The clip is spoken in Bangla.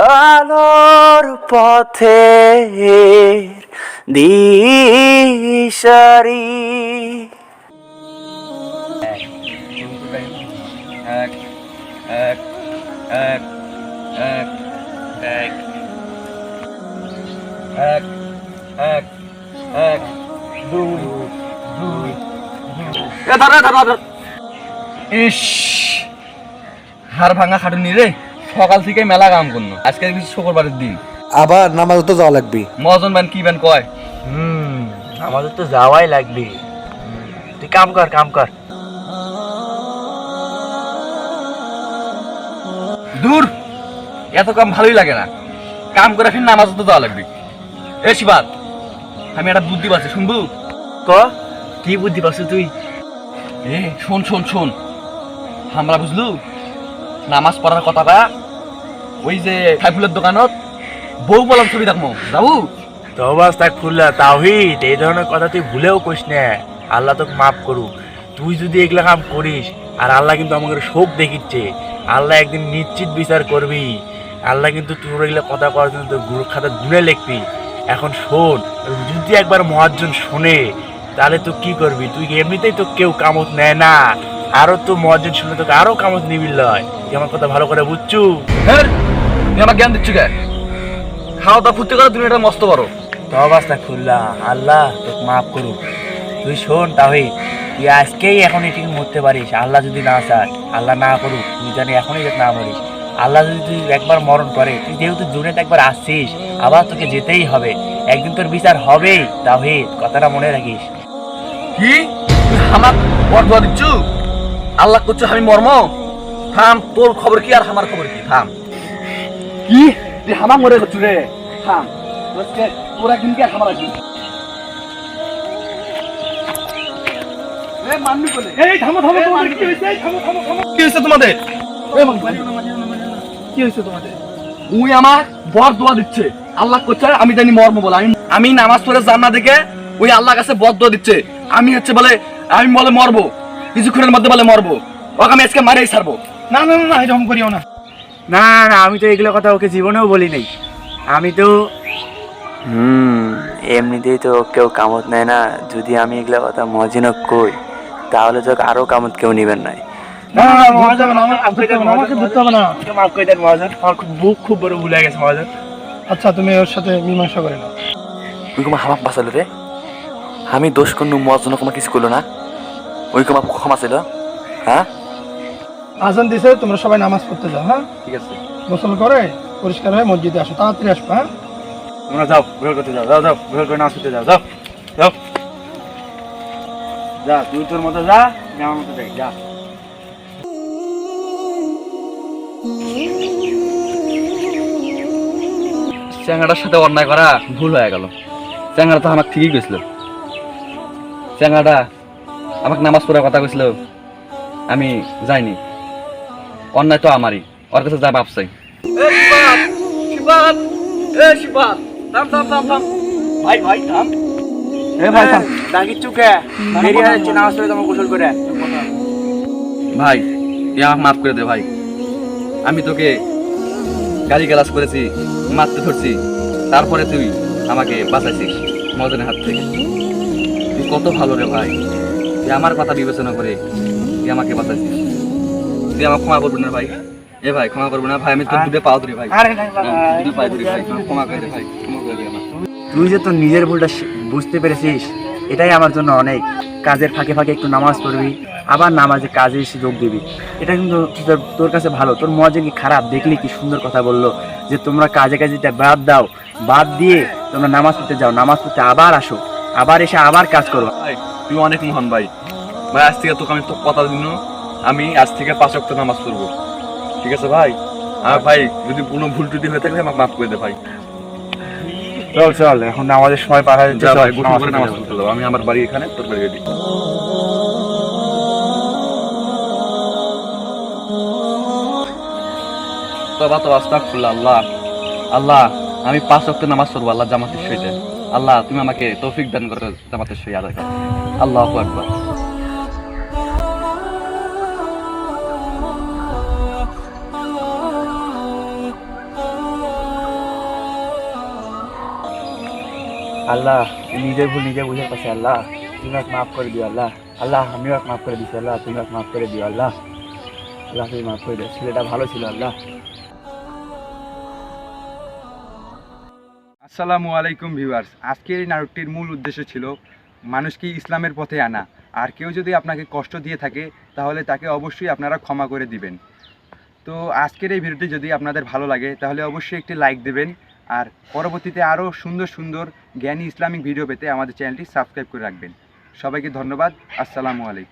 আলোর পথের দিশারি। এক এক এক এক এক এক এক এক দুই দুই ইস হাড় ভাঙা খাটুনি রে, সকাল থেকে মেলা কাম করলো, আজকে শুক্রবারের দিন, আবার নামাজ তো যাওয়া লাগবে। মহাজন বান কি বান কয়, আমাদের তো যাওয়াই লাগবে। তুই কাম কর কাম কর। দূর, এত কাম ভালোই লাগে না, কাম করে ফির নামাজ তো যাওয়া লাগবে। এ শিবাত, আমি একটা বুদ্ধি পাচ্ছি, শুনবু? ক কি বুদ্ধি পাচ্ছ তুই? এ শোন শোন শোন, আমরা বুঝলু নামাজ পড়ার কথাটা ওই যে সাইফুলের দোকানত বউ বলার ছবি দেখবো, যাবো? তওবা খুললা তাওহীদ, এই ধরনের কথা তুই ভুলেও কইস না। আল্লাহ তোকে মাফ করুক। তুই যদি এগুলা কাম করিস, আর আল্লাহ কিন্তু আমাকে শোক দেখিচ্ছে, আল্লাহ একদিন নিশ্চিত বিচার করবি। আল্লাহ কিন্তু তোর এগুলা কথা করার জন্য তোর গুরু খাতা দূরে লিখবি। এখন শোন, যদি একবার মুয়াজ্জিন শোনে তাহলে তো কি করবি? তুই এমনিতেই তো কেউ কামত নেয় না, আরো তো মুয়াজ্জিন শুনে তোকে আরো কামত নিবিল হয়। তুই আমার কথা ভালো করে বুঝছু? হ্যাঁ, তুই আমার জ্ঞান দিচ্ছু কে? খাওয়া দাওয়া ফুর্তি করে তুমি এটা মস্ত বড়। তওবা খুললা, আল্লাহ তোকে মাফ করুক। তুই শোন তাওহীদ, তুই আজকেই এখন এটি মরতে পারিস, আল্লাহ যদি না চায়, আল্লাহ না করুক, তুই জানি এখনই না মরিস। আল্লাহ যদি তুই একবার মরণ করে, তুই যেহেতু দুনিয়াতে একবার আসছিস, আবার তোকে যেতেই হবে, একদিন তোর বিচার হবেই। তাওহীদ, কথাটা মনে রাখিস। কি তুই আমার বরদোয়া দিচ্ছু? আল্লাহ করছো আমি মর্ম? থাম, তোর খবর কি আর আমার খবর কি? থাম। কি তুই হামা মরে করছু রে? থাম, তোরা কিন্তু আর হামার আছি। কি হয়েছে তোমাদের? কি হয়েছে তোমাদের? উই আমার বর দোয়া দিচ্ছে, আল্লাহ করছে আমি জানি মর্ম বলে। আমি নামাজ পড়ে জান্নাত দেখে ওই আল্লাহ কাছে বর দোয়া দিচ্ছে, আমি হচ্ছে বলে আমি বলে মরবো, কিছুক্ষণের মধ্যে বলে মরবো, ওকে আমি আজকে মারেই ছাড়বো। না না না, এরকম করিও না। না না, আমি তো এগুলো কথা ওকে জীবনেও বলি নাই। আমি তো এমনিতেই তো কেউ কামত নেয় না। যদি আমি এগুলো কথা মজিনক কই, তাহলে তো আরো কামত কেউ নিবেন নাই। আচ্ছা, তুমি ওর সাথে মীমাংসা করে নাও। ওই কুমা হামাক বাঁচালো রে, আমি দোষ কোনো মজন্য কুমা কিছু করলো না, ওই কুমা ক্ষমা ছিল। হ্যাঁ, আজান দিছে, তোমরা সবাই নামাজ পড়তে যাও। হ্যাঁ, ঠিক আছে, গোসল করে পরিষ্কার হয়ে মসজিদে আসো, তাড়াতাড়ি আসবে। হ্যাঁ, তোমরা যাও, গোসল করতে যাও, যাও যাও, গোসল করে নামাজ পড়তে যাও, যাও যাও, যা, তুই তোর মতো যা, আমি আমার মতো যাই, যা। চ্যাংড়াটার সাথে অন্যায় করা ভুল হয়ে গেল। চ্যাংড়া তো আমাকে ঠিকই কইছিল, চ্যাংড়াটা আমাকে নামাজ পড়ার কথা কইছিল, আমি যাইনি, অন্যায় তো আমারই, ওর কাছে যা বাপ চাই। ভাই ভাই থাম, ভাই দাগি চুকে বেরিয়ে যাচ্ছে, নামাজ পড়ে তোমার গোসল করে। ভাই তুই আমাকে মাফ করে দে ভাই, আমি তোকে গালি গালাজ করেছি, মারতে ধরছি, তারপরে তুই আমাকে বাঁচাইছিস মজনের হাত থেকে। তুই কত ভালো রে ভাই, তুই আমার কথা বিবেচনা করে তুই আমাকে বাঁচাইছিস। তুই আমাকে ক্ষমা করবি না ভাই? এ ভাই ক্ষমা করবো না ভাই, আমি তোর দুটো পাও ধরি ভাই, দুটো পায়ে ধরি ভাই, ক্ষমা করে দে ভাই, ক্ষমা করে দে আমার। তুই যে তোর নিজের ভুলটা বুঝতে পেরেছিস, এটাই আমার জন্য অনেক। কাজের ফাঁকে ফাঁকে একটু নামাজ পড়বি, আবার নামাজে কাজে এসে যোগ দিবি, এটা কিন্তু তোর কাছে ভালো। তোর মজা কি খারাপ? দেখলি কি সুন্দর কথা বললো যে তোমরা কাজে কাজে বাদ দাও, বাদ দিয়ে তোমরা নামাজ পড়তে যাও, নামাজ পড়তে আবার আসো, আবার এসে আবার কাজ করো। ভাই তুই অনেক মহান ভাই, ভাই আজ থেকে তোকে আমি তো কথা দিন, আমি আজ থেকে 5 ওয়াক্ত নামাজ পড়বো, ঠিক আছে ভাই? আর ভাই যদি কোনো ভুল টুটি হয়ে থাকলে আমাকে মাফ করে দে ভাই। চল চল, এখন আমাদের সময় পার হয়ে যাচ্ছে, যা ভাই, গোসল করে নামাজ পড়তে যাবো, আমি আমার বাড়ি এখানে, তোর বাড়ি রেডি। তবা তো আস্তাগফিরুল্লাহ। আল্লাহ আল্লাহ, আমি 5 ওয়াক্ত নামাজ পড়বো আল্লাহ জামাতের সহিত। আল্লাহ তুমি আমাকে তৌফিক দান করো জামাতের সহিত আদায় করো। আল্লাহু আকবার। আল্লাহ নিজের ভুল নিজে বুঝে পাচ্ছে আল্লাহ, তুমি এক মাফ করে দিও আল্লাহ। আল্লাহ আমিও এক মাফ করে দিচ্ছি আল্লাহ, তুমি এক মাফ করে দিও আল্লাহ। আল্লাহ তুমি মাফ করে দিও, ছেলেটা ভালো ছিল আল্লাহ। আসসালামু আলাইকুম ভিউয়ার্স, আজকের এই নাটকটির মূল উদ্দেশ্য ছিল মানুষকে ইসলামের পথে আনা। আর কেউ যদি আপনাকে কষ্ট দিয়ে থাকে তাহলে তাকে অবশ্যই আপনারা ক্ষমা করে দিবেন। তো আজকের এই ভিডিওটি যদি আপনাদের ভালো লাগে তাহলে অবশ্যই একটি লাইক দেবেন। আর পরবর্তীতে আরও সুন্দর সুন্দর জ্ঞানী ইসলামিক ভিডিও পেতে আমাদের চ্যানেলটি সাবস্ক্রাইব করে রাখবেন। সবাইকে ধন্যবাদ। আসসালামু আলাইকুম।